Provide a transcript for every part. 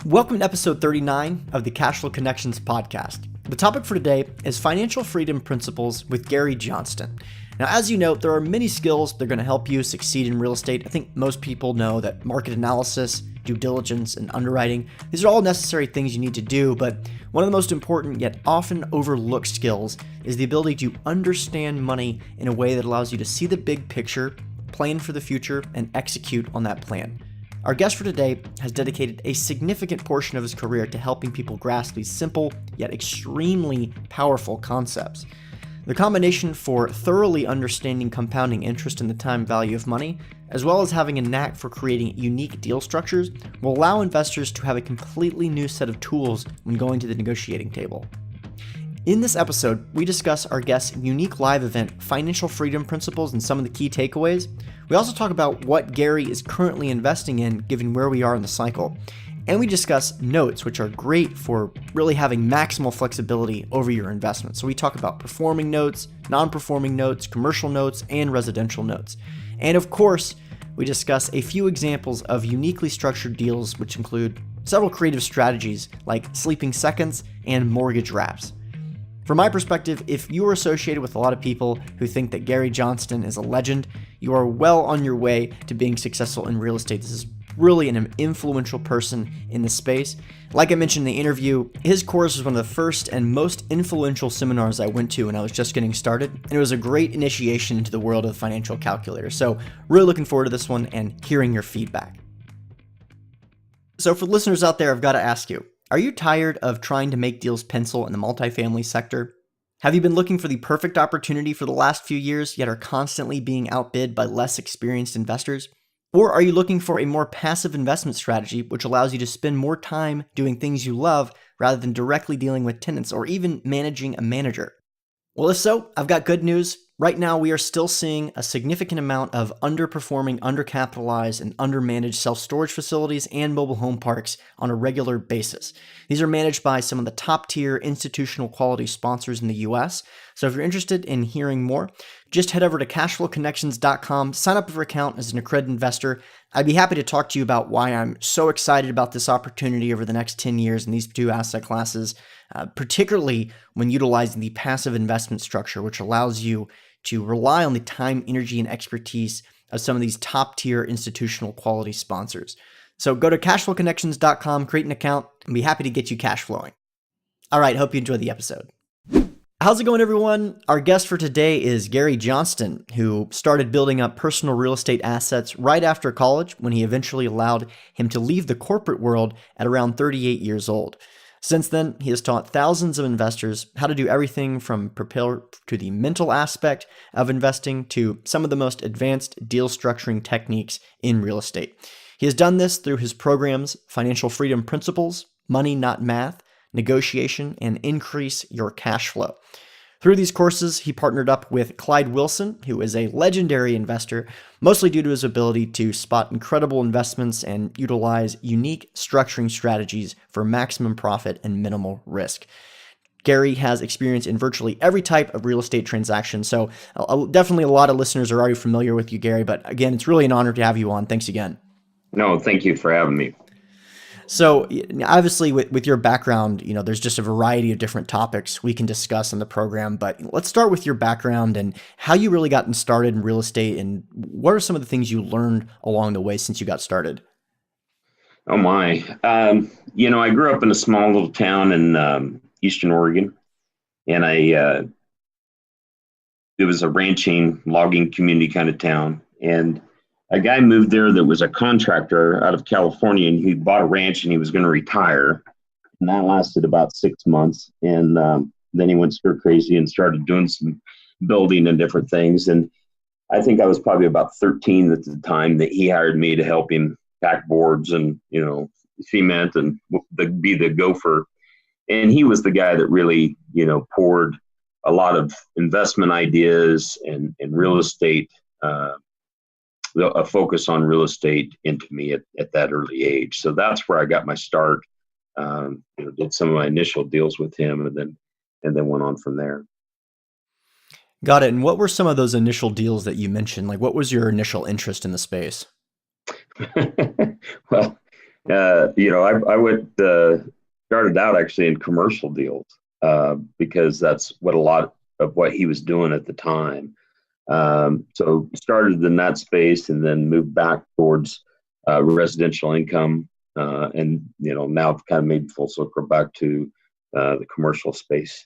Welcome to episode 39 of the Cashflow Connections podcast. The topic for today is financial freedom principles with Gary Johnston. Now, as you know, there are many skills that are going to help you succeed in real estate. I think most people know that market analysis, due diligence, and underwriting, these are all necessary things you need to do, but one of the most important yet often overlooked skills is the ability to understand money in a way that allows you to see the big picture, plan for the future, and execute on that plan. Our guest for today has dedicated a significant portion of his career to helping people grasp these simple yet extremely powerful concepts. The combination for thoroughly understanding compounding interest in the time value of money, as well as having a knack for creating unique deal structures, will allow investors to have a completely new set of tools when going to the negotiating table. In this episode, we discuss our guest's unique live event, Financial Freedom Principles, and some of the key takeaways. We also talk about what Gary is currently investing in, given where we are in the cycle. And we discuss notes, which are great for really having maximal flexibility over your investments. So we talk about performing notes, non-performing notes, commercial notes, and residential notes. And of course, we discuss a few examples of uniquely structured deals, which include several creative strategies like sleeping seconds and mortgage wraps. From my perspective, if you are associated with a lot of people who think that Gary Johnston is a legend, you are well on your way to being successful in real estate. This is really an influential person in the space. Like I mentioned in the interview, his course was one of the first and most influential seminars I went to when I was just getting started, and it was a great initiation into the world of the financial calculator. So really looking forward to this one and hearing your feedback. So for listeners out there, I've got to ask you, are you tired of trying to make deals pencil in the multifamily sector? Have you been looking for the perfect opportunity for the last few years, yet are constantly being outbid by less experienced investors? Or are you looking for a more passive investment strategy which allows you to spend more time doing things you love rather than directly dealing with tenants or even managing a manager? Well, if so, I've got good news. Right now, we are still seeing a significant amount of underperforming, undercapitalized, and undermanaged self-storage facilities and mobile home parks on a regular basis. These are managed by some of the top-tier institutional quality sponsors in the US. So if you're interested in hearing more, just head over to cashflowconnections.com, sign up for your account as an accredited investor. I'd be happy to talk to you about why I'm so excited about this opportunity over the next 10 years in these two asset classes, particularly when utilizing the passive investment structure, which allows you to rely on the time, energy, and expertise of some of these top-tier institutional quality sponsors. So go to cashflowconnections.com, create an account, and be happy to get you cash flowing. All right, hope you enjoy the episode. How's it going, everyone? Our guest for today is Gary Johnston, who started building up personal real estate assets right after college when he eventually allowed him to leave the corporate world at around 38 years old. Since then, he has taught thousands of investors how to do everything from prepare to the mental aspect of investing to some of the most advanced deal structuring techniques in real estate. He has done this through his programs, Financial Freedom Principles, Money Not Math, Negotiation, and Increase Your Cash Flow. Through these courses, he partnered up with Clyde Wilson, who is a legendary investor, mostly due to his ability to spot incredible investments and utilize unique structuring strategies for maximum profit and minimal risk. Gary has experience in virtually every type of real estate transaction, so definitely a lot of listeners are already familiar with you, Gary, but again, it's really an honor to have you on. Thanks again. No, thank you for having me. So obviously with your background, there's just a variety of different topics we can discuss on the program, but let's start with your background and how you really gotten started in real estate and what are some of the things you learned along the way since you got started? Oh my. I grew up in a small little town in Eastern Oregon, and it was a ranching, logging community kind of town. And a guy moved there that was a contractor out of California, and he bought a ranch and he was going to retire. And that lasted about 6 months. And then he went stir crazy and started doing some building and different things. And I think I was probably about 13 at the time that he hired me to help him pack boards and, cement and be the gopher. And he was the guy that really, poured a lot of investment ideas and real estate, a focus on real estate into me at that early age. So that's where I got my start. Did some of my initial deals with him and then went on from there. Got it. And what were some of those initial deals that you mentioned? Like, what was your initial interest in the space? Well, I went started out actually in commercial deals because that's what a lot of what he was doing at the time. So started in that space and then moved back towards residential income, and now I've kind of made full circle back to the commercial space.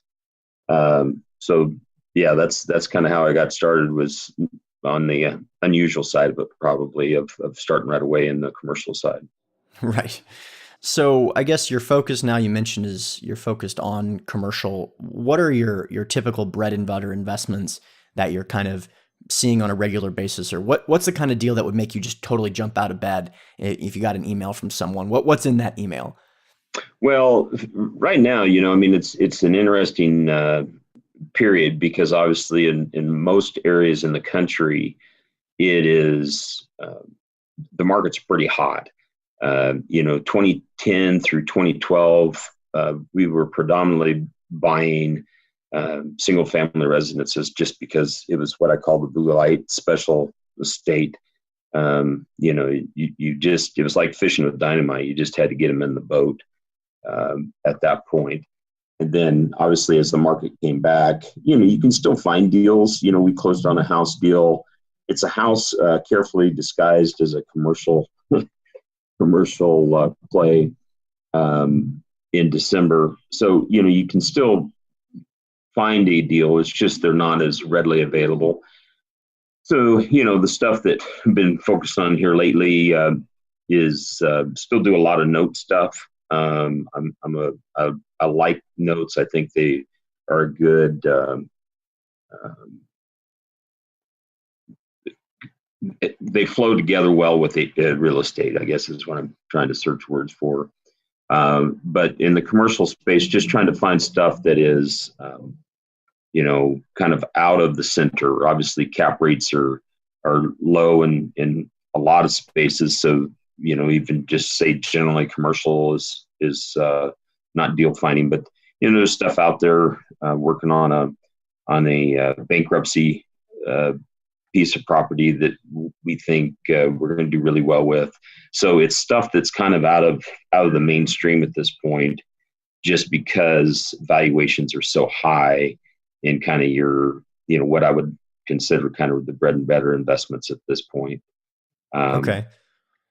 So yeah, that's kind of how I got started, was on the unusual side of it, probably of starting right away in the commercial side. Right. So I guess your focus now, you mentioned, is you're focused on commercial. What are your typical bread and butter investments that you're kind of seeing on a regular basis, or what's the kind of deal that would make you just totally jump out of bed if you got an email from someone? What's in that email? Well, right now, I mean, it's an interesting period because obviously in most areas in the country, it is the market's pretty hot. 2010 through 2012, we were predominantly buying single family residences just because it was what I call the blue light special estate. It was like fishing with dynamite. You just had to get them in the boat at that point. And then obviously as the market came back, you can still find deals. We closed on a house deal. It's a house carefully disguised as a commercial play in December. So, you can still find a deal. It's just they're not as readily available. So, the stuff that I've been focused on here lately is still do a lot of note stuff. I like notes. I think they are a good. They flow together well with real estate, I guess is what I'm trying to search words for. But in the commercial space, just trying to find stuff that is, kind of out of the center. Obviously, cap rates are low in a lot of spaces. So, even just say generally commercial is not deal finding, but there's stuff out there working on a bankruptcy piece of property that we think we're going to do really well with. So it's stuff that's kind of out of the mainstream at this point, just because valuations are so high in kind of what I would consider kind of the bread and butter investments at this point. Okay.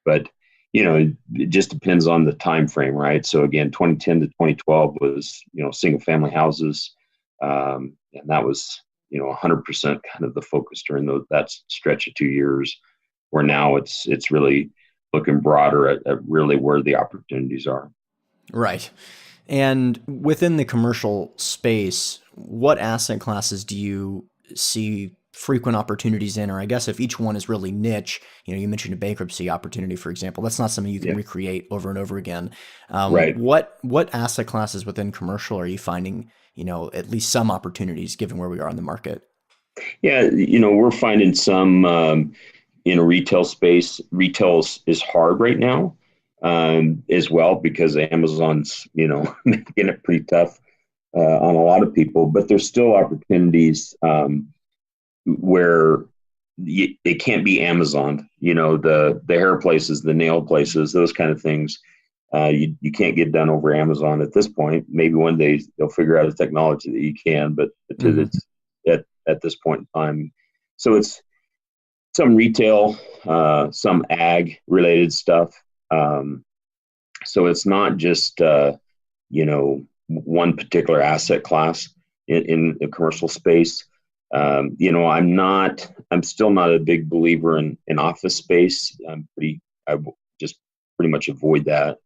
But it just depends on the time frame, right? So again, 2010 to 2012 was single family houses, and that was 100% kind of the focus during that stretch of 2 years. Where now it's really looking broader at really where the opportunities are. Right. And within the commercial space, what asset classes do you see frequent opportunities in? Or I guess if each one is really niche, you mentioned a bankruptcy opportunity, for example, that's not something you can recreate over and over again. Right. What asset classes within commercial are you finding, at least some opportunities given where we are in the market? Yeah, we're finding some in a retail space. Retail is hard right now as well because Amazon's, making it pretty tough on a lot of people. But there's still opportunities where it can't be Amazon. The hair places, the nail places, those kind of things. You can't get done over Amazon at this point. Maybe one day they'll figure out a technology that you can, but it's at this point in time. So it's some retail, some ag related stuff. So it's not just, one particular asset class in the commercial space. I'm still not a big believer in office space. I just pretty much avoid that.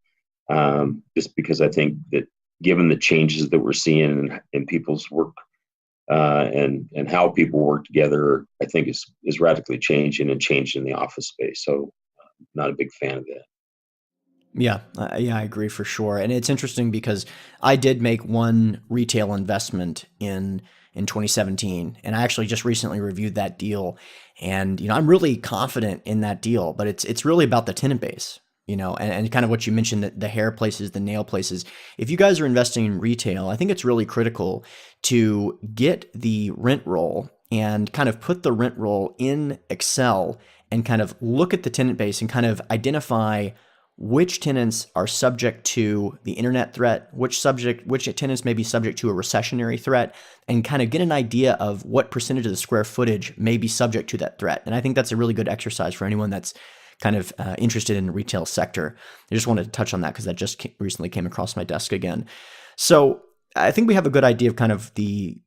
Just because I think that given the changes that we're seeing in people's work and how people work together, I think is radically changing and changing the office space. So, not a big fan of it. Yeah, I agree for sure. And it's interesting because I did make one retail investment in 2017, and I actually just recently reviewed that deal. And I'm really confident in that deal, but it's really about the tenant base. And kind of what you mentioned, that the hair places, the nail places. If you guys are investing in retail, I think it's really critical to get the rent roll and kind of put the rent roll in Excel and kind of look at the tenant base and kind of identify which tenants are subject to the internet threat, which tenants may be subject to a recessionary threat, and kind of get an idea of what percentage of the square footage may be subject to that threat. And I think that's a really good exercise for anyone that's kind of interested in the retail sector. I just wanted to touch on that because that just recently came across my desk again. So I think we have a good idea of kind of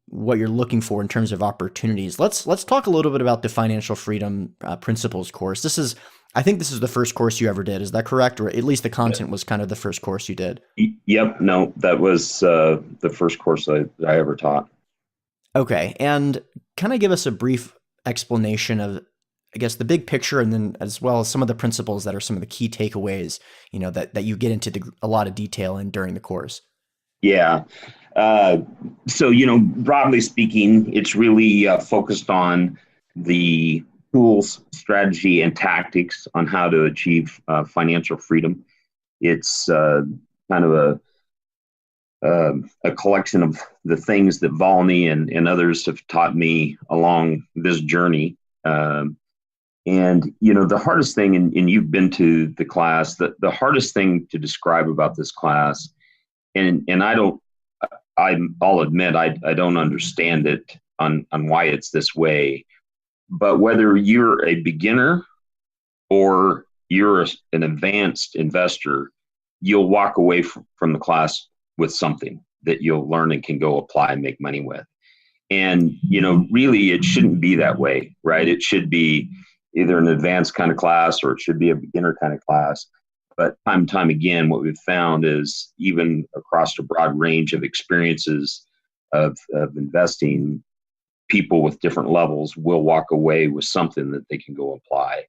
what you're looking for in terms of opportunities. Let's talk a little bit about the financial freedom principles course. I think this is the first course you ever did. Is that correct? Or at least the content was kind of the first course you did. Yep. No, that was the first course I ever taught. Okay. And kind of give us a brief explanation of, I guess, the big picture, and then as well as some of the principles that are some of the key takeaways, that you get into a lot of detail in during the course. Yeah. So, broadly speaking, it's really focused on the tools, strategy, and tactics on how to achieve financial freedom. It's kind of a collection of the things that Volney and others have taught me along this journey. And the hardest thing, and you've been to the class, the hardest thing to describe about this class, and I'll admit I don't understand it on why it's this way. But whether you're a beginner or you're an advanced investor, you'll walk away from the class with something that you'll learn and can go apply and make money with. And, really it shouldn't be that way, right? It should be either an advanced kind of class or it should be a beginner kind of class. But time and time again, what we've found is even across a broad range of experiences of investing, people with different levels will walk away with something that they can go apply.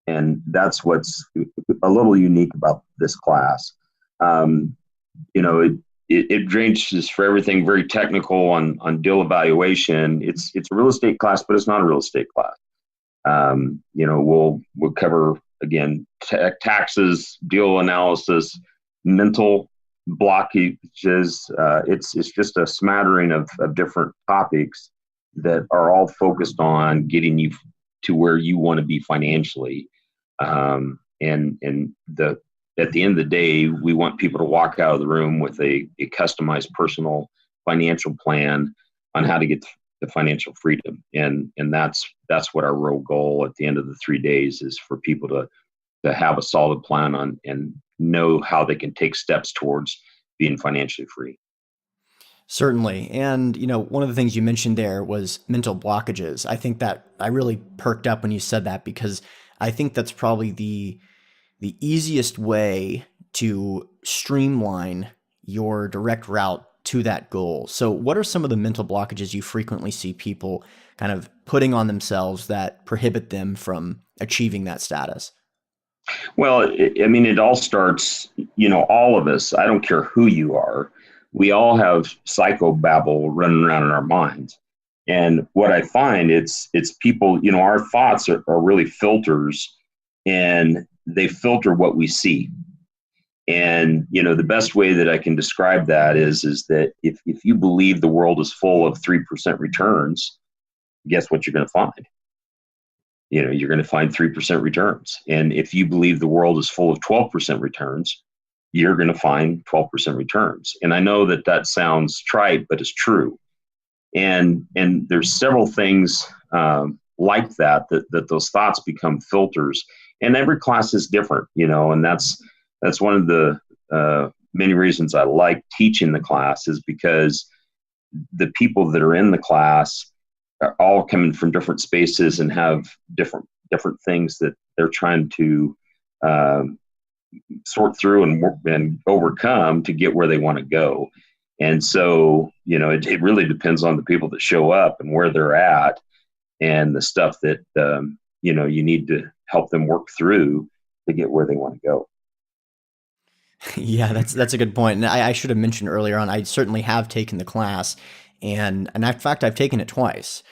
And that's what's a little unique about this class. It ranges for everything very technical on deal evaluation. It's a real estate class, but it's not a real estate class. We'll cover, again, taxes, deal analysis, mental blockages. It's just a smattering of different topics that are all focused on getting you to where you want to be financially. And at the end of the day, we want people to walk out of the room with a customized personal financial plan on how to get to financial freedom. And that's what our real goal at the end of the 3 days is, for people to have a solid plan on and know how they can take steps towards being financially free. Certainly. And, one of the things you mentioned there was mental blockages. I think that I really perked up when you said that, because I think that's probably the easiest way to streamline your direct route to that goal. So what are some of the mental blockages you frequently see people kind of putting on themselves that prohibit them from achieving that status? Well, it all starts, all of us, I don't care who you are, we all have psychobabble running around in our minds. And what I find, it's people, our thoughts are really filters, and they filter what we see. And, the best way that I can describe that is that if you believe the world is full of 3% returns, guess what you're going to find? You're going to find 3% returns. And if you believe the world is full of 12% returns, you're going to find 12% returns. And I know that sounds trite, but it's true. And there's several things like that those thoughts become filters. And every class is different, and that's one of the many reasons I like teaching the class, is because the people that are in the class are all coming from different spaces and have different things that they're trying to sort through and overcome to get where they want to go. And so, it really depends on the people that show up and where they're at, and the stuff that, you need to help them work through to get where they want to go. Yeah, that's a good point. And I should have mentioned earlier on, I certainly have taken the class, and in fact, I've taken it twice.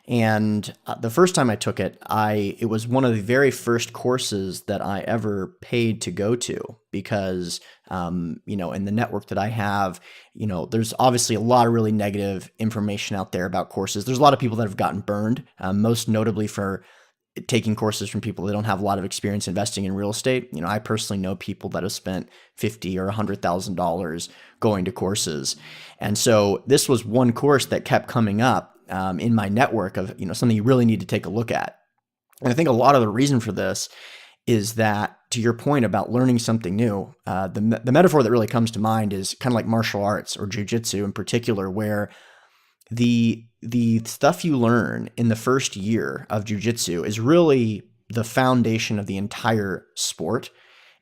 And the first time I took it, it was one of the very first courses that I ever paid to go to, because, in the network that I have, there's obviously a lot of really negative information out there about courses. There's a lot of people that have gotten burned, most notably for taking courses from people that don't have a lot of experience investing in real estate. I personally know people that have spent $50 or $100,000 going to courses. And so this was one course that kept coming up in my network of, something you really need to take a look at. And I think a lot of the reason for this is that, to your point about learning something new, the metaphor that really comes to mind is kind of like martial arts or jujitsu in particular, where the stuff you learn in the first year of jujitsu is really the foundation of the entire sport.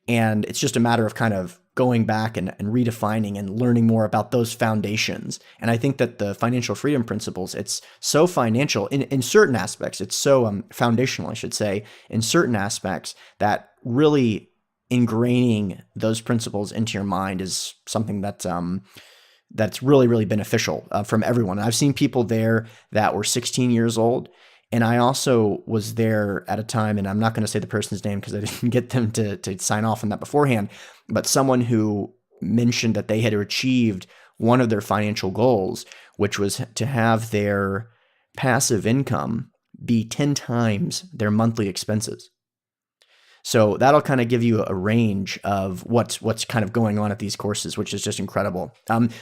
And it's just a matter of kind of going back and redefining and learning more about those foundations. And I think that the financial freedom principles, it's so financial in certain aspects. It's so foundational, I should say, in certain aspects, that really ingraining those principles into your mind is something that's really, really beneficial from everyone. And I've seen people there that were 16 years old. And I also was there at a time, and I'm not going to say the person's name because I didn't get them to sign off on that beforehand, but someone who mentioned that they had achieved one of their financial goals, which was to have their passive income be 10 times their monthly expenses. So that'll kind of give you a range of what's kind of going on at these courses, which is just incredible.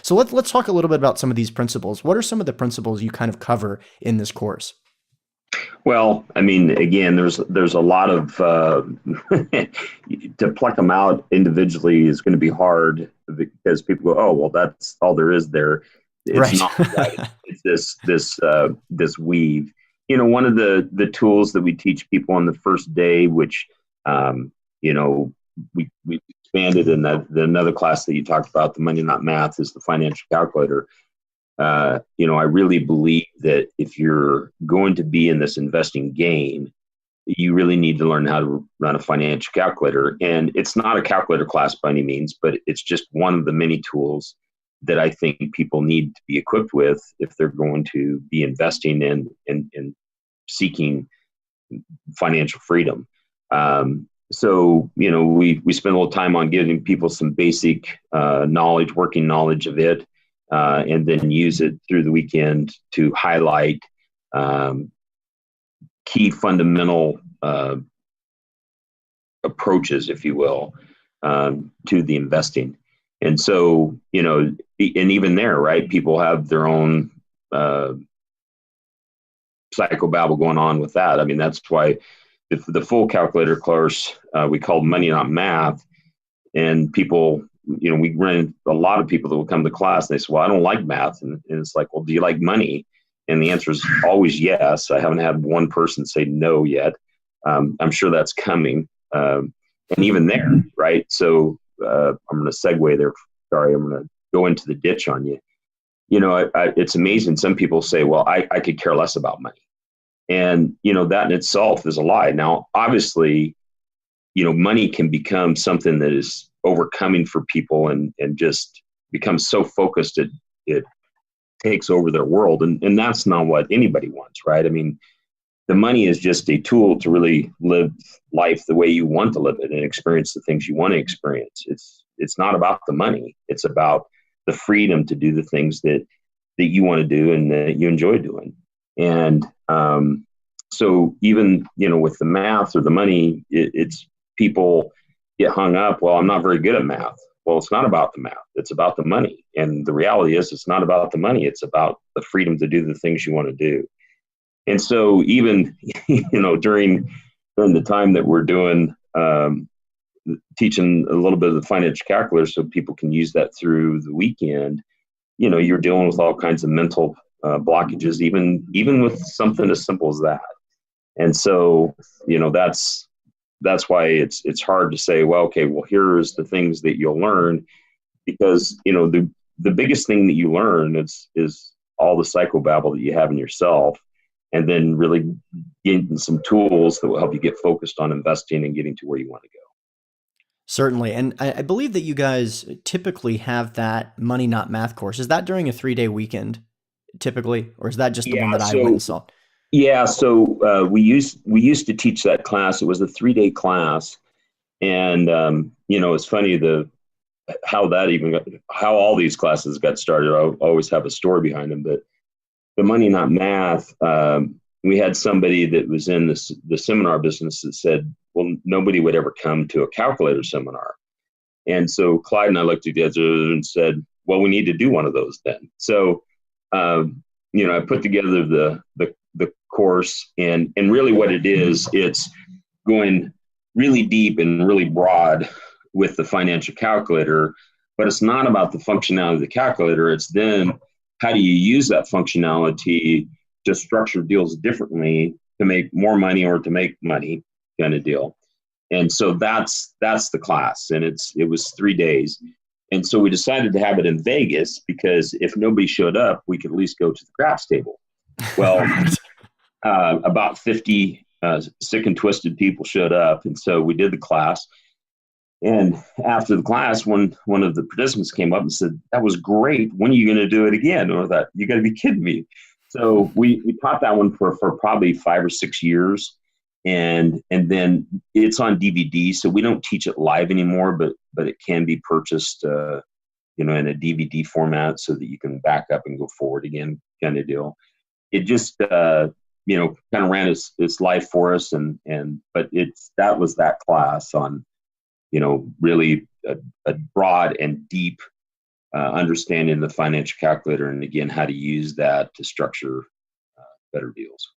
So let's talk a little bit about some of these principles. What are some of the principles you kind of cover in this course? Well, I mean, again, there's a lot of to pluck them out individually is going to be hard because people go, oh, well, that's all there is there. It's Right. not right. It's this weave. One of the tools that we teach people on the first day, which we expanded in another class that you talked about, the Money Not Math, is the financial calculator. I really believe that if you're going to be in this investing game, you really need to learn how to run a financial calculator. And it's not a calculator class by any means, but it's just one of the many tools that I think people need to be equipped with if they're going to be investing in seeking financial freedom. So, we spend a little time on giving people some basic knowledge, working knowledge of it. And then use it through the weekend to highlight key fundamental approaches, if you will, to the investing. And so, and even there, right, people have their own psychobabble going on with that. I mean, that's why the full calculator course we call Money Not Math, and people, we run a lot of people that will come to class and they say, well, I don't like math. And it's like, well, do you like money? And the answer is always yes. I haven't had one person say no yet. I'm sure that's coming. And even there, right? So I'm going to segue there. Sorry, I'm going to go into the ditch on you. It's amazing. Some people say, well, I could care less about money. And, that in itself is a lie. Now, obviously, money can become something that is overcoming for people and just becomes so focused it takes over their world. And that's not what anybody wants, right? I mean, the money is just a tool to really live life the way you want to live it and experience the things you want to experience. It's not about the money. It's about the freedom to do the things that you want to do and that you enjoy doing. And so even, with the math or the money, it's people get hung up. Well, I'm not very good at math. Well, it's not about the math. It's about the money. And the reality is it's not about the money. It's about the freedom to do the things you want to do. And so even, during the time that we're doing, teaching a little bit of the financial calculator so people can use that through the weekend, you're dealing with all kinds of mental blockages, even with something as simple as that. And so, that's why it's hard to say, well, okay, well, here's the things that you'll learn, because, the biggest thing that you learn is all the psychobabble that you have in yourself, and then really getting some tools that will help you get focused on investing and getting to where you want to go. Certainly. And I believe that you guys typically have that Money Not Math course. Is that during a 3-day weekend typically, or is that just the one that I went and saw? Yeah, so we used to teach that class. It was a 3-day class, and it's funny how all these classes got started. I always have a story behind them, but the Money Not Math we had somebody that was in the seminar business that said, well, nobody would ever come to a calculator seminar. And so Clyde and I looked together and said, well, we need to do one of those then. So, I put together the course, and really what it is, it's going really deep and really broad with the financial calculator, but it's not about the functionality of the calculator. It's then how do you use that functionality to structure deals differently to make more money or to make money kind of deal. And so that's the class, and it was 3 days. And so we decided to have it in Vegas because if nobody showed up, we could at least go to the craps table. Well, about 50 sick and twisted people showed up, and so we did the class. And after the class, one of the participants came up and said, "That was great. When are you going to do it again?" And I thought, "You got to be kidding me!" So we taught that one for probably 5 or 6 years. And then it's on DVD, so we don't teach it live anymore, but it can be purchased, in a DVD format so that you can back up and go forward again, kind of deal. It just, kind of ran its life for us, but that was that class on, really a broad and deep understanding of the financial calculator, and again, how to use that to structure better deals.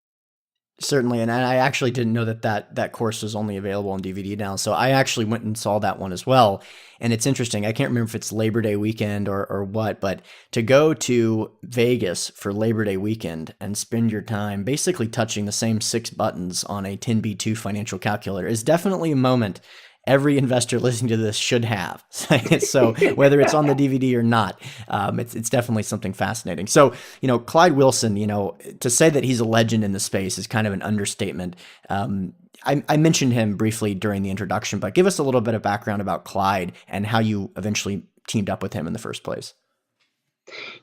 Certainly, and I actually didn't know that course was only available on DVD now. So I actually went and saw that one as well. And it's interesting. I can't remember if it's Labor Day weekend or what, but to go to Vegas for Labor Day weekend and spend your time basically touching the same 6 buttons on a 10B2 financial calculator is definitely a moment every investor listening to this should have. So whether it's on the DVD or not, it's definitely something fascinating. So, Clyde Wilson, to say that he's a legend in the space is kind of an understatement. I mentioned him briefly during the introduction, but give us a little bit of background about Clyde and how you eventually teamed up with him in the first place.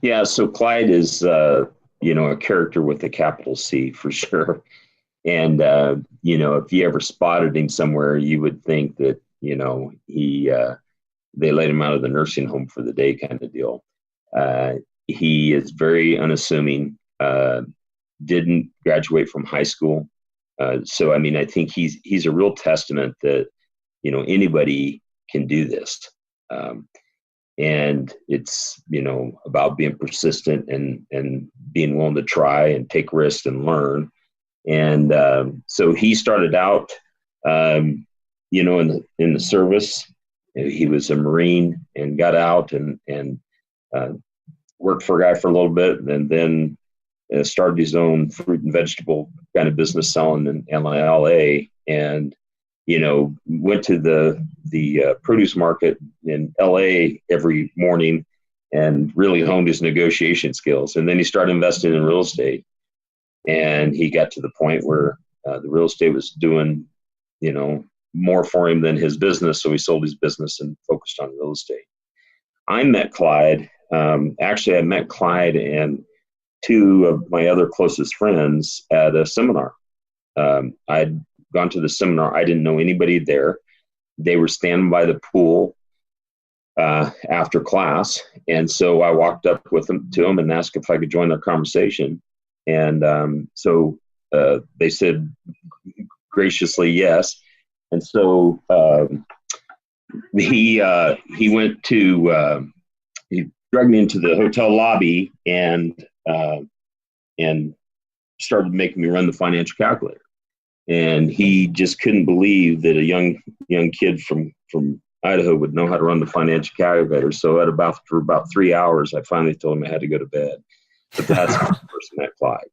Yeah, so Clyde is, a character with a capital C for sure. And, if you ever spotted him somewhere, you would think that, they let him out of the nursing home for the day kind of deal. He is very unassuming, didn't graduate from high school. So, I think he's a real testament that, anybody can do this. And it's, about being persistent and being willing to try and take risks and learn. And so he started out, in the service. He was a Marine and got out and worked for a guy for a little bit, and then started his own fruit and vegetable kind of business selling in LA. And went to the produce market in LA every morning and really honed his negotiation skills. And then he started investing in real estate. And he got to the point where the real estate was doing, more for him than his business. So he sold his business and focused on real estate. I met Clyde. Actually, I met Clyde and 2 of my other closest friends at a seminar. I'd gone to the seminar. I didn't know anybody there. They were standing by the pool after class. And so I walked up to them and asked if I could join their conversation. And so they said graciously yes. And so he went to he dragged me into the hotel lobby and started making me run the financial calculator. And he just couldn't believe that a young kid from Idaho would know how to run the financial calculator. So for about 3 hours, I finally told him I had to go to bed. But that's the person at Clyde.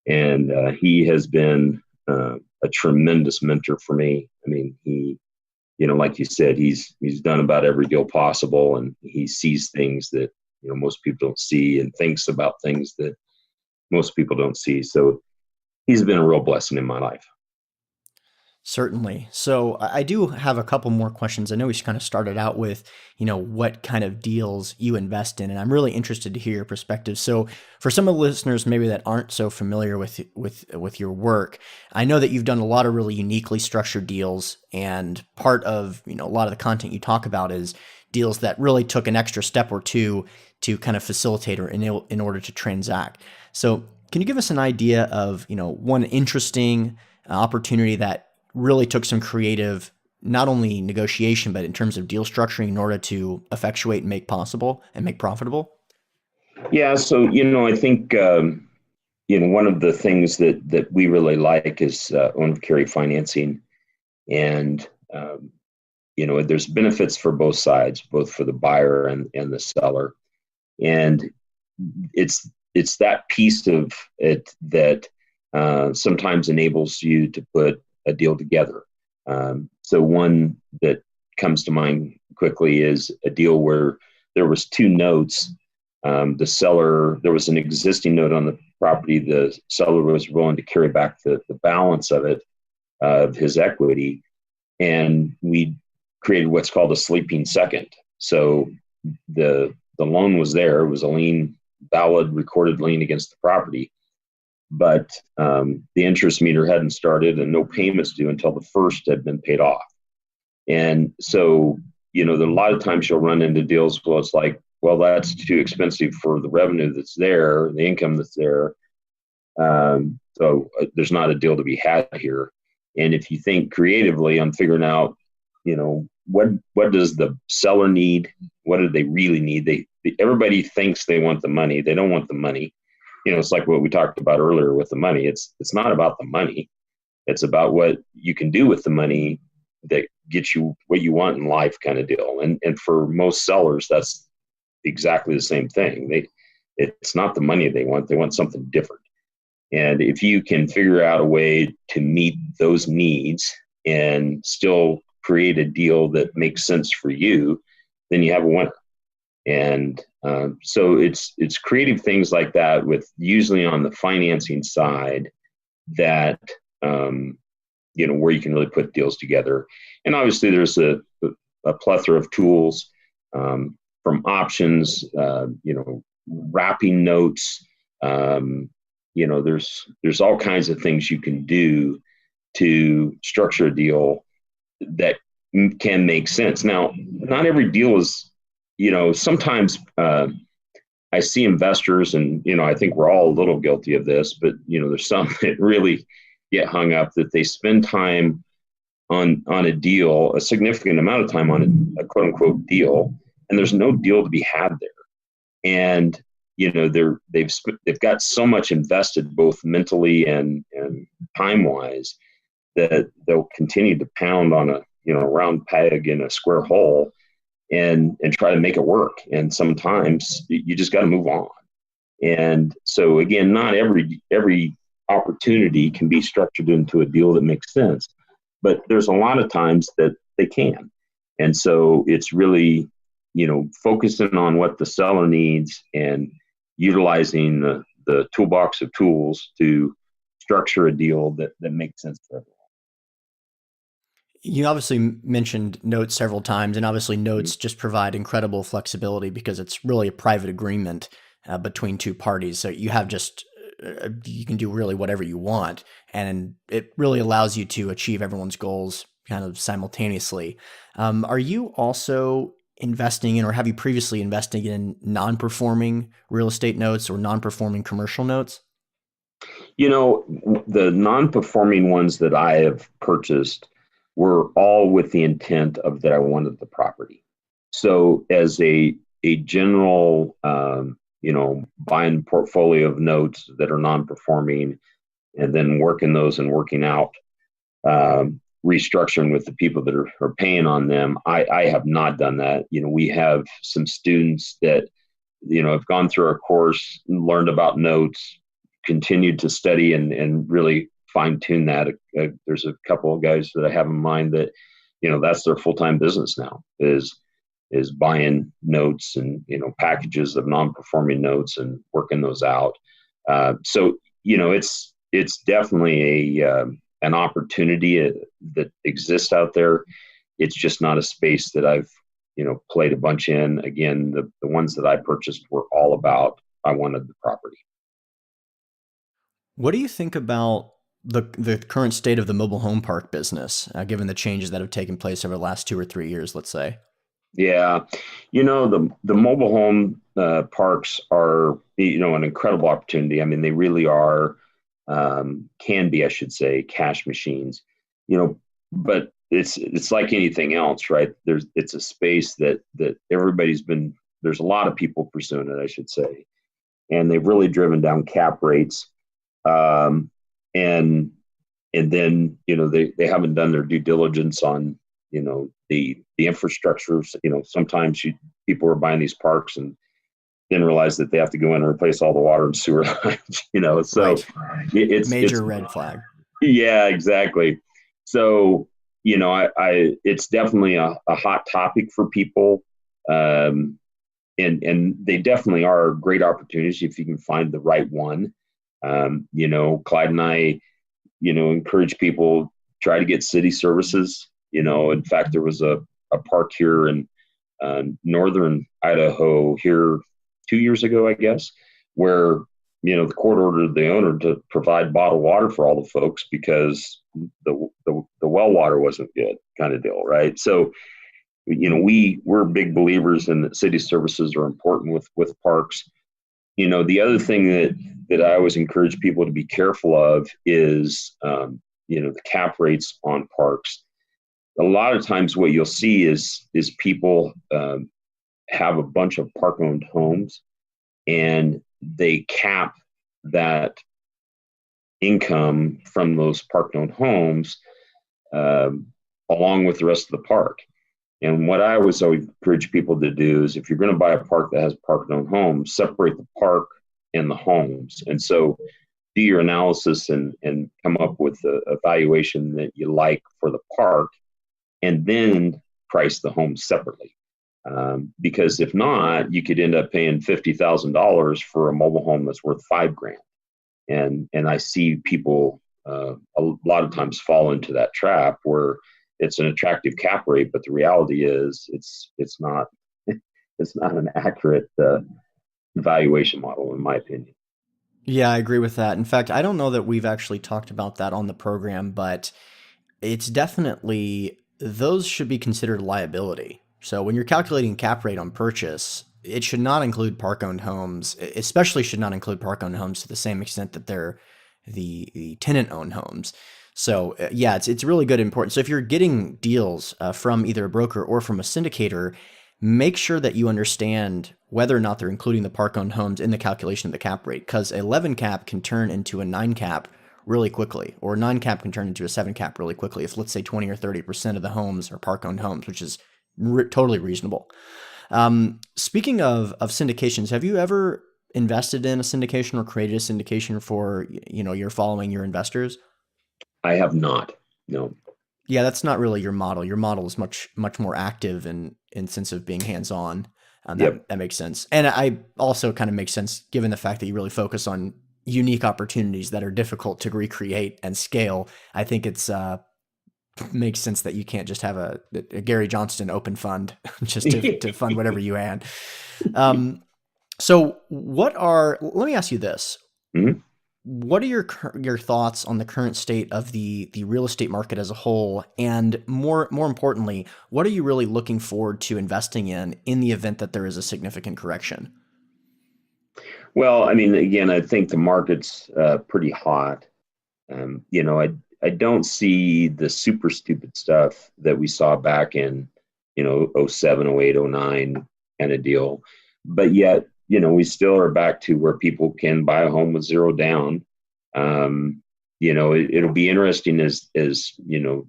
And he has been a tremendous mentor for me. He, like you said, he's done about every deal possible, and he sees things that, most people don't see, and thinks about things that most people don't see. So he's been a real blessing in my life. Certainly. So I do have a couple more questions. I know we kind of started out with, what kind of deals you invest in, and I'm really interested to hear your perspective. So for some of the listeners maybe that aren't so familiar with your work, I know that you've done a lot of really uniquely structured deals, and part of, a lot of the content you talk about is deals that really took an extra step or two to kind of facilitate or in order to transact. So Can you give us an idea of, one interesting opportunity that really took some creative, not only negotiation, but in terms of deal structuring in order to effectuate and make possible and make profitable? Yeah, so I think one of the things that we really like is own carry financing, and there's benefits for both sides, both for the buyer and the seller, and it's that piece of it that sometimes enables you to put a deal together. So one that comes to mind quickly is a deal where there was two notes. The seller, there was an existing note on the property. The seller was willing to carry back the balance of it, of his equity, and we created what's called a sleeping second. So the loan was there; it was a lien, valid recorded lien against the property, but the interest meter hadn't started, and no payments due until the first had been paid off. And so, a lot of times you'll run into deals where it's like, well, that's too expensive for the revenue that's there, the income that's there. So there's not a deal to be had here. And if you think creatively on figuring out, what does the seller need? What do they really need? Everybody thinks they want the money. They don't want the money. It's like what we talked about earlier with the money. It's not about the money. It's about what you can do with the money that gets you what you want in life, kind of deal. And for most sellers, that's exactly the same thing. It's not the money they want something different. And if you can figure out a way to meet those needs and still create a deal that makes sense for you, then you have a winner. And so it's creative things like that, with usually on the financing side, that where you can really put deals together. And obviously there's a plethora of tools, from options, wrapping notes. There's all kinds of things you can do to structure a deal that can make sense. Now, not every deal is, sometimes I see investors, and I think we're all a little guilty of this, but there's some that really get hung up that they spend time on a deal, a significant amount of time on a quote unquote deal, and there's no deal to be had there. And they've got so much invested, both mentally and time wise, that they'll continue to pound on a round peg in a square hole and try to make it work. And sometimes you just got to move on. And so again, not every opportunity can be structured into a deal that makes sense, but there's a lot of times that they can. And so it's really, focusing on what the seller needs and utilizing the toolbox of tools to structure a deal that makes sense for everyone. You obviously mentioned notes several times, and obviously notes just provide incredible flexibility because it's really a private agreement between two parties. So you have you can do really whatever you want, and it really allows you to achieve everyone's goals kind of simultaneously. Are you also investing in, or have you previously invested in, non-performing real estate notes or non-performing commercial notes? The non-performing ones that I have purchased were all with the intent of that I wanted the property. So as a general, buying portfolio of notes that are non-performing, and then working those and working out, restructuring with the people that are paying on them, I have not done that. We have some students that, have gone through our course, learned about notes, continued to study and really fine tune that. There's a couple of guys that I have in mind that, that's their full-time business now, is buying notes and, packages of non-performing notes and working those out. So, it's definitely an opportunity that exists out there. It's just not a space that I've, played a bunch in. Again, the ones that I purchased were all about, I wanted the property. What do you think about the current state of the mobile home park business, given the changes that have taken place over the last 2 or 3 years, let's say? Yeah. The mobile home parks are, an incredible opportunity. I mean, they really are, can be, I should say, cash machines, but it's like anything else, right? It's a space that there's a lot of people pursuing it, I should say, and they've really driven down cap rates. Um, and and then they haven't done their due diligence on the infrastructure. Sometimes people are buying these parks and didn't realize that they have to go in and replace all the water and sewer lines. So Right. it's Major red flag. yeah, exactly. So I it's definitely a hot topic for people. um, and they definitely are great opportunities if you can find the right one. Clyde and I, encourage people try to get city services. In fact, there was a park here in northern Idaho here 2 years ago, I guess, where the court ordered the owner to provide bottled water for all the folks because the well water wasn't good, kind of deal, right? So we're big believers in that city services are important with parks. The other thing that I always encourage people to be careful of is the cap rates on parks. A lot of times what you'll see is people have a bunch of park owned homes, and they cap that income from those park owned homes um, along with the rest of the park. And what I always encourage people to do is, if you're going to buy a park that has park-owned homes, separate the park and the homes. And so do your analysis and come up with a valuation that you like for the park, and then price the home separately. Because if not, you could end up paying $50,000 for a mobile home that's worth $5,000. And I see people a lot of times fall into that trap where it's an attractive cap rate, but the reality is it's not it's not an accurate valuation model, in my opinion. Yeah, I agree with that. In fact, I don't know that we've actually talked about that on the program, but it's definitely those should be considered liability. So when you're calculating cap rate on purchase, it should not include park owned homes, especially should not include park owned homes to the same extent that they're the tenant owned homes. So yeah, it's really good important. So if you're getting deals from either a broker or from a syndicator, make sure that you understand whether or not they're including the park owned homes in the calculation of the cap rate, because 11 cap can turn into a 9 cap really quickly, or 9 cap can turn into a 7 cap really quickly if, let's say, 20 or 30% of the homes are park owned homes, which is totally reasonable. Speaking of syndications, have you ever invested in a syndication or created a syndication for you're following your investors? I have not. No. Yeah, that's not really your model. Your model is much more active in sense of being hands on. Yep. That makes sense, and I also kind of makes sense given the fact that you really focus on unique opportunities that are difficult to recreate and scale. I think it's makes sense that you can't just have a Gary Johnston open fund just to fund whatever you add. Um, so let me ask you this. Mhm. What are your thoughts on the current state of the real estate market as a whole, and more importantly, what are you really looking forward to investing in the event that there is a significant correction? Well, I mean, again, I think the market's pretty hot. I don't see the super stupid stuff that we saw back in, '07, '08, '09 kind of deal. But yet, we still are back to where people can buy a home with zero down. It'll be interesting as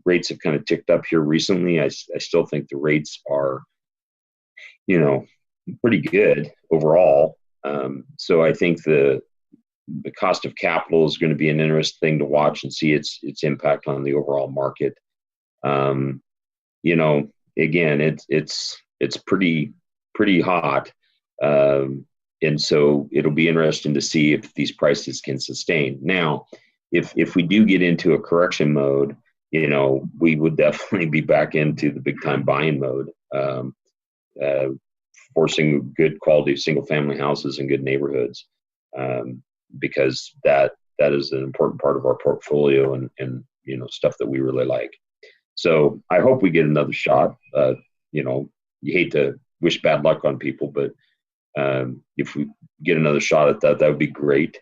rates have kind of ticked up here recently. I still think the rates are, you know, pretty good overall. So I think the cost of capital is going to be an interesting thing to watch and see its impact on the overall market. Um, Again, it's pretty hot, and so it'll be interesting to see if these prices can sustain. Now, if we do get into a correction mode, we would definitely be back into the big time buying mode. Uh, Forcing good quality single family houses in good neighborhoods, um, because that is an important part of our portfolio, and stuff that we really like. So I hope we get another shot. You hate to wish bad luck on people, but if we get another shot at that, that would be great.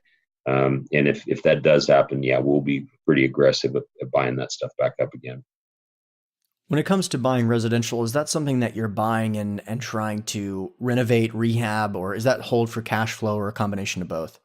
And if that does happen, yeah, we'll be pretty aggressive at buying that stuff back up again. When it comes to buying residential, is that something that you're buying and trying to renovate, rehab, or is that hold for cash flow or a combination of both?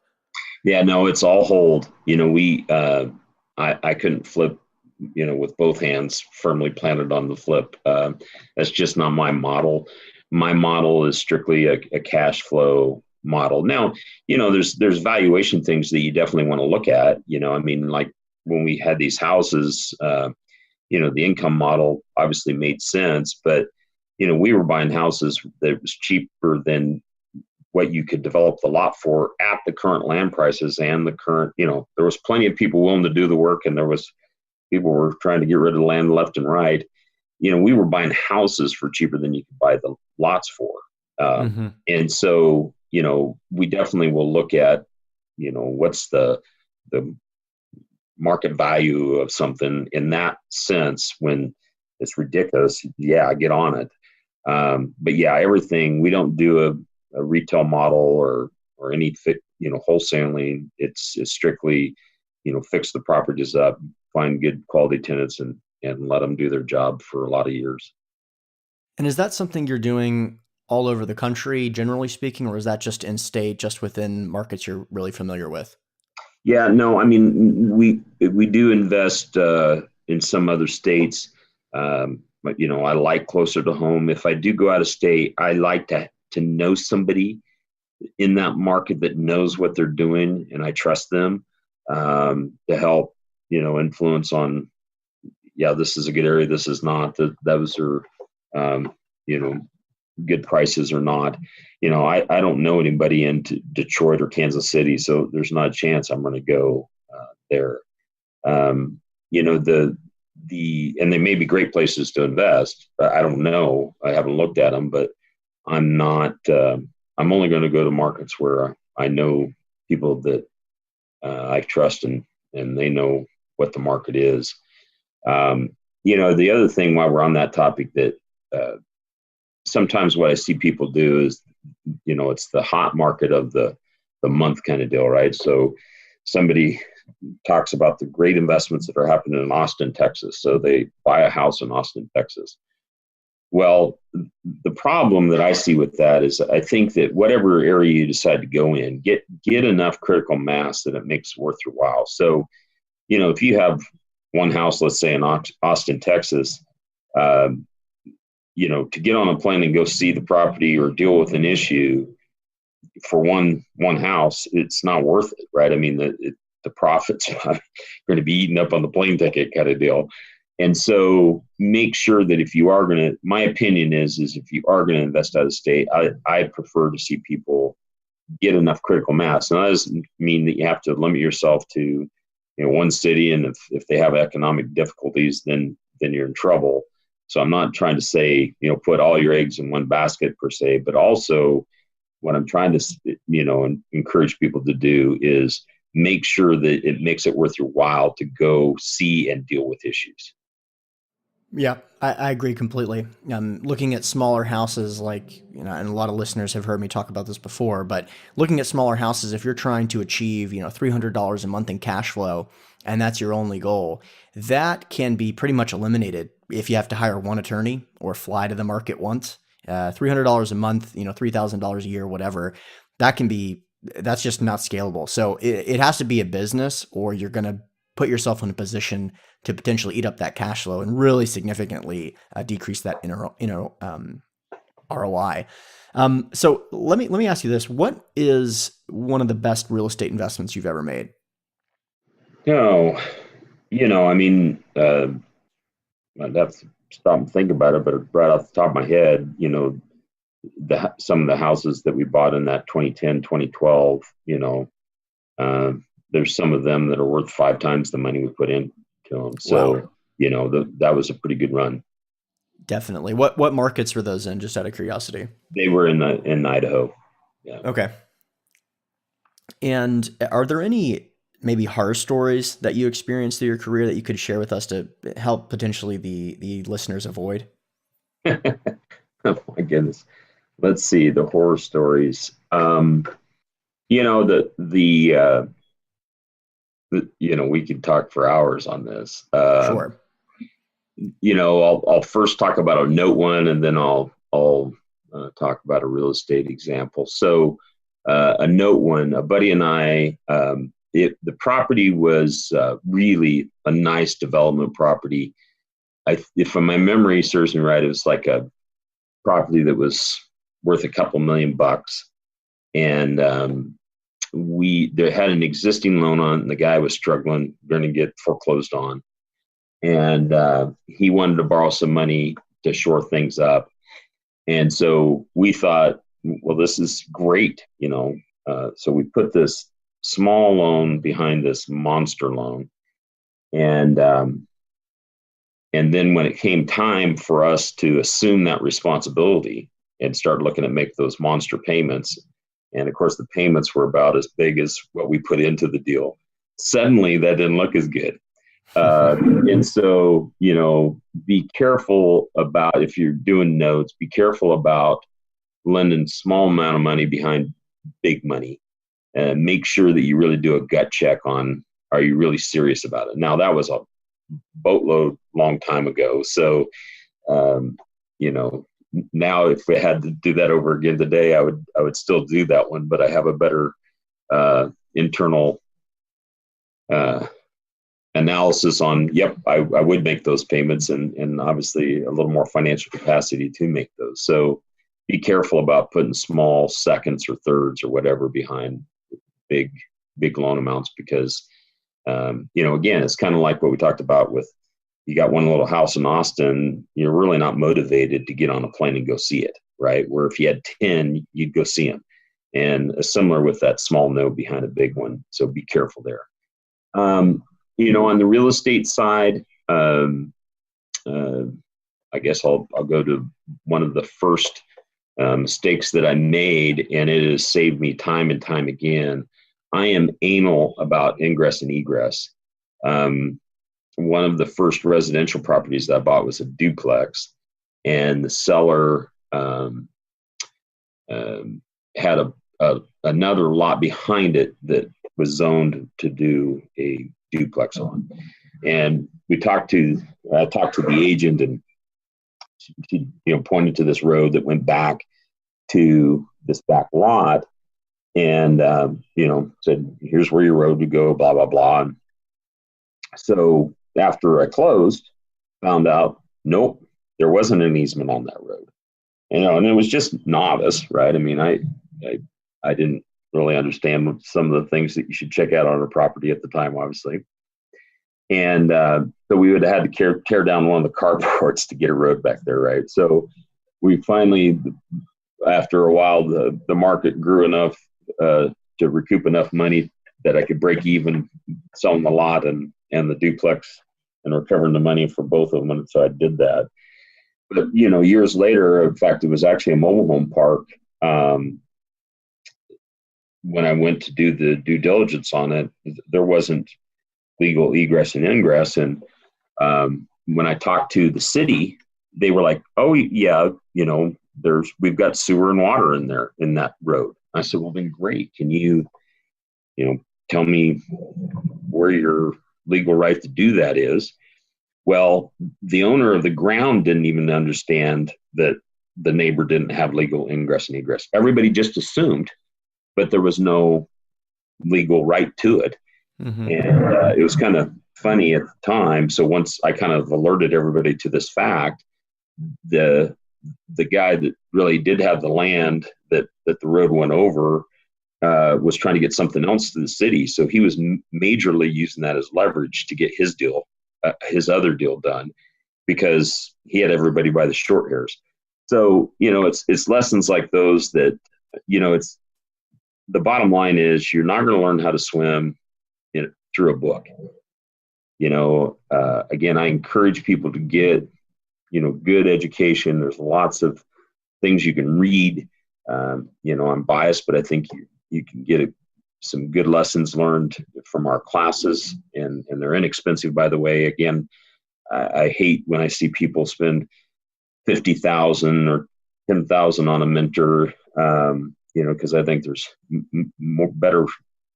Yeah, no, it's all hold. I couldn't flip, with both hands firmly planted on the flip. That's just not my model. My model is strictly a cash flow model. Now, there's valuation things that you definitely want to look at. I mean, like when we had these houses, the income model obviously made sense, but we were buying houses that was cheaper than what you could develop the lot for at the current land prices and the current, there was plenty of people willing to do the work, and there was people were trying to get rid of the land left and right. We were buying houses for cheaper than you could buy the lots for. Hmm. And so, we definitely will look at, what's the market value of something in that sense. When it's ridiculous, yeah, I get on it. But yeah, everything, we don't do a retail model or any wholesaling. It's strictly, fix the properties up, find good quality tenants, and let them do their job for a lot of years. And is that something you're doing all over the country, generally speaking, or is that just in state, just within markets you're really familiar with? Yeah, no, I mean, we do invest in some other states, but I like closer to home. If I do go out of state, I like to know somebody in that market that knows what they're doing, and I trust them to help, influence on, yeah, this is a good area, this is not. Those are, um, you know, good prices or not. I don't know anybody in Detroit or Kansas City, so there's not a chance I'm going to go there. Um, and they may be great places to invest. I don't know. I haven't looked at them, but I'm not. I'm only going to go to markets where I know people that I trust, and they know what the market is. Um, the other thing while we're on that topic that uh, sometimes what I see people do is, it's the hot market of the month kind of deal, right? So somebody talks about the great investments that are happening in Austin, Texas. So they buy a house in Austin, Texas. Well, the problem that I see with that is I think that whatever area you decide to go in, get enough critical mass that it makes it worth your while. So, if you have one house, let's say in Austin, Texas, um, to get on a plane and go see the property or deal with an issue for one house, it's not worth it, right? I mean, the profits are going to be eaten up on the plane ticket kind of deal. And so make sure that if you are going to, my opinion is if you are going to invest out of state, I prefer to see people get enough critical mass. Now, that doesn't mean that you have to limit yourself to, one city. And if they have economic difficulties, then you're in trouble. So I'm not trying to say, put all your eggs in one basket per se, but also what I'm trying to, encourage people to do is make sure that it makes it worth your while to go see and deal with issues. Yeah, I agree completely. Looking at smaller houses, like, and a lot of listeners have heard me talk about this before, but looking at smaller houses, if you're trying to achieve, $300 a month in cash flow, and that's your only goal, that can be pretty much eliminated if you have to hire one attorney or fly to the market once. $300 a month, $3,000 a year, whatever, that's just not scalable. So it has to be a business, or you're going to put yourself in a position to potentially eat up that cash flow and really significantly decrease that ROI. So let me ask you this: what is one of the best real estate investments you've ever made? No, I mean, I'd have to stop and think about it, but right off the top of my head, some of the houses that we bought in that 2010, 2012, uh, there's some of them that are worth 5 times the money we put into them. Wow, So, that was a pretty good run. definitely. What markets were those in? Just out of curiosity. They were in Idaho. Yeah. Okay. And are there any maybe horror stories that you experienced through your career that you could share with us to help potentially the listeners avoid? Oh my goodness. let's see, the horror stories. You know, we could talk for hours on this. Sure. I'll first talk about a note one, and then I'll talk about a real estate example. So, a note one, a buddy and I, the property was really a nice development property. If my memory serves me right, it was like a property that was worth a couple $1,000,000, and we there had an existing loan on, and the guy was struggling, going to get foreclosed on, and he wanted to borrow some money to shore things up. And so we thought, well, this is great. So we put this small loan behind this monster loan, and then when it came time for us to assume that responsibility and start looking at make those monster payments, and of course the payments were about as big as what we put into the deal, suddenly that didn't look as good. And so, be careful about, if you're doing notes, be careful about lending small amount of money behind big money, and make sure that you really do a gut check on, are you really serious about it? Now, that was a boatload long time ago. So, you know, now if we had to do that over again today, I would still do that one, but I have a better internal analysis on, yep, I would make those payments, and obviously a little more financial capacity to make those. So be careful about putting small seconds or thirds or whatever behind big loan amounts, because again, it's kind of like what we talked about with, you got one little house in Austin, you're really not motivated to get on a plane and go see it, right? Where if you had 10, you'd go see them. And similar with that small note behind a big one. So be careful there. On the real estate side, I guess I'll go to one of the first mistakes that I made, and it has saved me time and time again. I am anal about ingress and egress. One of the first residential properties that I bought was a duplex, and the seller had another lot behind it that was zoned to do a duplex on. And I talked to the agent, and she pointed to this road that went back to this back lot, and said, here's where your road would go, blah blah blah. And so after I closed, found out, nope, there wasn't an easement on that road. And it was just novice, right? I mean, I didn't really understand some of the things that you should check out on a property at the time, obviously. And so we would have had to tear down one of the carports to get a road back there, right? So we finally, after a while, the market grew enough to recoup enough money that I could break even selling the lot and the duplex and recovering the money for both of them. And so I did that. But, years later, in fact, it was actually a mobile home park. When I went to do the due diligence on it, there wasn't legal egress and ingress. And when I talked to the city, they were like, oh, yeah, we've got sewer and water in there in that road. I said, well, then great. Can you, tell me where your legal right to do that is? Well, the owner of the ground didn't even understand that the neighbor didn't have legal ingress and egress. Everybody just assumed, but there was no legal right to it. Mm-hmm. And it was kind of funny at the time. So once I kind of alerted everybody to this fact, the guy that really did have the land that the road went over was trying to get something else to the city. So he was majorly using that as leverage to get his deal, his other deal done, because he had everybody by the short hairs. So, it's lessons like those that, it's the bottom line is, you're not going to learn how to swim through a book. Again, I encourage people to get, good education. There's lots of things you can read. I'm biased, but I think you can get some good lessons learned from our classes, and they're inexpensive, by the way. Again, I hate when I see people spend $50,000 or 10,000 on a mentor, because I think there's more better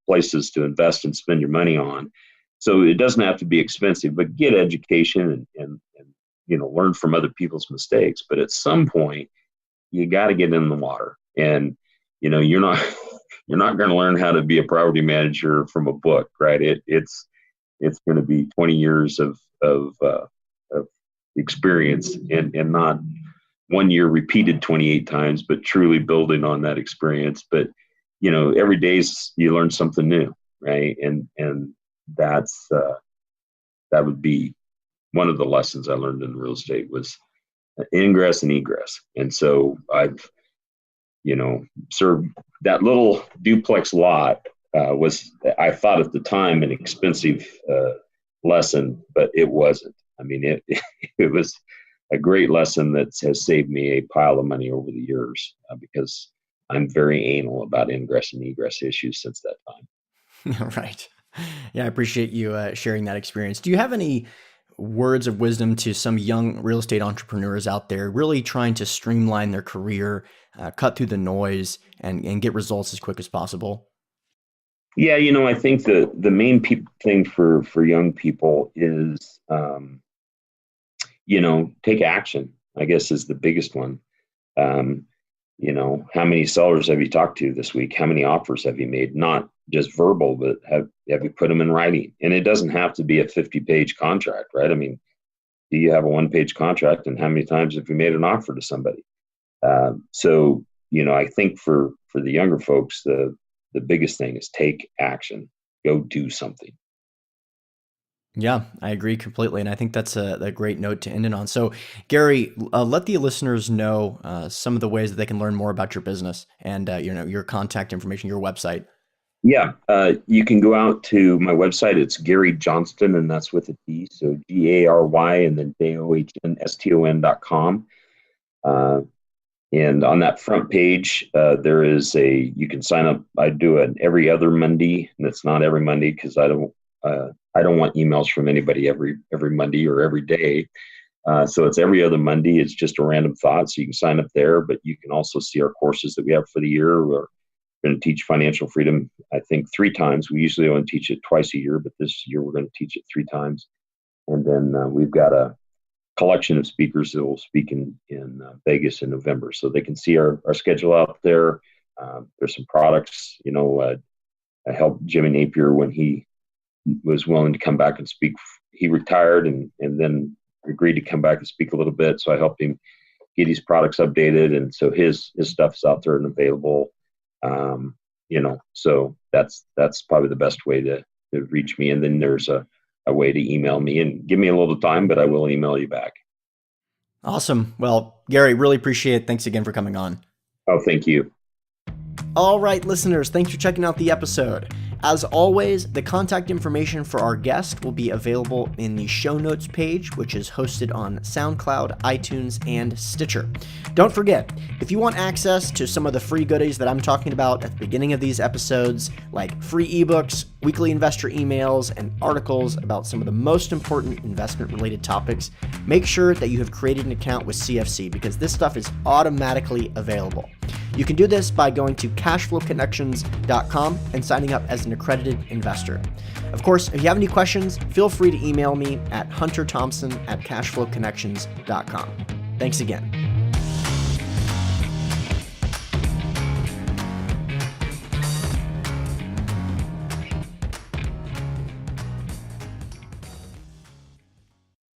places to invest and spend your money on. So it doesn't have to be expensive, but get education and learn from other people's mistakes. But at some point, you got to get in the water, and you're not you're not going to learn how to be a property manager from a book, right? It's going to be 20 years of experience, and not 1 year repeated 28 times, but truly building on that experience. But every day you learn something new, right? And that's that would be one of the lessons I learned in real estate was ingress and egress. And so I've served that little duplex lot. Was, I thought at the time, an expensive lesson, but it wasn't. I mean, it was a great lesson that has saved me a pile of money over the years, because I'm very anal about ingress and egress issues since that time. Right. Yeah, I appreciate you sharing that experience. Do you have any words of wisdom to some young real estate entrepreneurs out there really trying to streamline their career, cut through the noise, and get results as quick as possible? Yeah, I think the main thing for young people is, take action, I guess, is the biggest one. How many sellers have you talked to this week? How many offers have you made? Not just verbal, but have you put them in writing? And it doesn't have to be a 50-page contract, right? I mean, do you have a 1-page contract, and how many times have you made an offer to somebody? So, I think for the younger folks, the biggest thing is take action, go do something. Yeah, I agree completely. And I think that's a great note to end it on. So, Gary, let the listeners know some of the ways that they can learn more about your business and, your contact information, your website. Yeah, you can go out to my website. It's Gary Johnston, and that's with a T. So Gary and then JOHNSTON.com. And on that front page, there is you can sign up. I do it every other Monday, and it's not every Monday because I don't want emails from anybody every Monday or every day. So it's every other Monday. It's just a random thought. So you can sign up there, but you can also see our courses that we have for the year. We're going to teach financial freedom, I think, 3 times. We usually only teach it twice a year, but this year we're going to teach it 3 times. And then we've got a collection of speakers that will speak in Vegas in November. So they can see our schedule out there. There's some products, I helped Jimmy Napier when he was willing to come back and speak. He retired and then agreed to come back and speak a little bit. So I helped him get his products updated. And so his stuff's out there and available. So that's probably the best way to reach me. And then there's a way to email me, and give me a little time, but I will email you back. Awesome. Well, Gary, really appreciate it. Thanks again for coming on. Oh, thank you. All right, listeners, thanks for checking out the episode. As always, the contact information for our guest will be available in the show notes page, which is hosted on SoundCloud, iTunes, and Stitcher. Don't forget, if you want access to some of the free goodies that I'm talking about at the beginning of these episodes, like free ebooks, weekly investor emails, and articles about some of the most important investment-related topics, make sure that you have created an account with CFC, because this stuff is automatically available. You can do this by going to cashflowconnections.com and signing up as an accredited investor. Of course, if you have any questions, feel free to email me at hunterthompson@cashflowconnections.com. Thanks again.